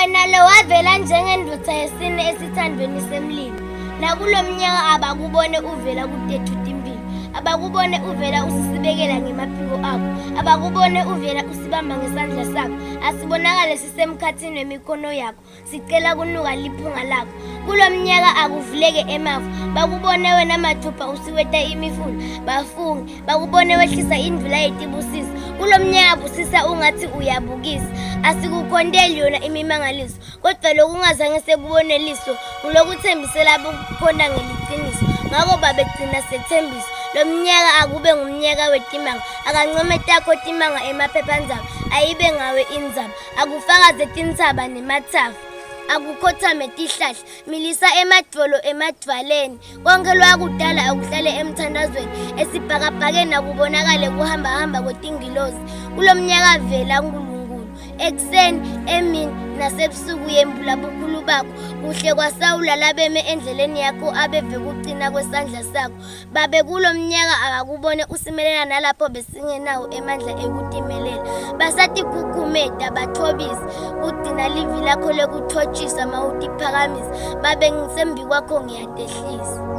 Wena lo wavela njengendoda yesine esithandweni semlilo. Nakulomnyaka abakubone uvela kutethu timpilo. Abakubone uvela usisibekela ngemaphiko akho. Abakubone uvela usibamba ngesandla sakho. Asibonakale sisemkhathini wemikhono yakho. Sicela kunuka liphunga lakho. Kulomnyaka akuvuleke emafu. Bakubone wena mathupha usiweta imifula. Bafunge. Bakubone wehlisa indlula yetibusiso. Kulomnyaka busisa ungathi uyabukisa. Asikukhondeli yona imimangaliso. Kodwa lokungazange sekuboneliso. Kulokuthembisela bukhona ngeliqiniso. Ngakho babegcina sethembiso. Lo mnyaka akube ngumnyaka wetimanga. Akancome takho timanga emaphephandzaba. Ayibe ngawe indzaba. Akufakaze tintsaba nemathafa. Akukhothame tihlahla. Milisa emadvolo emadvaleni. Konke lwakudala akuhlale emthandazweni. Esibhakabhakeni akubonakale kuhamba kwetingilozi. Kulomnyaka vela uNkulunkulu. Ekseni, emini, nasebusuku yembula bukhulu bakho. Kuhle kwasawula labeme endleleni yakho abeve kucina kwesandla sakho. Babe kulomnyaka akakubone usimelela nalapho besingenawo emandla ekutimelela. Basathi kukumeda bathobisa. Kugcina livi lakho lekuthotshisa mawutiphakamisa. Babe ngisembi kwakho ngiyadehlisa.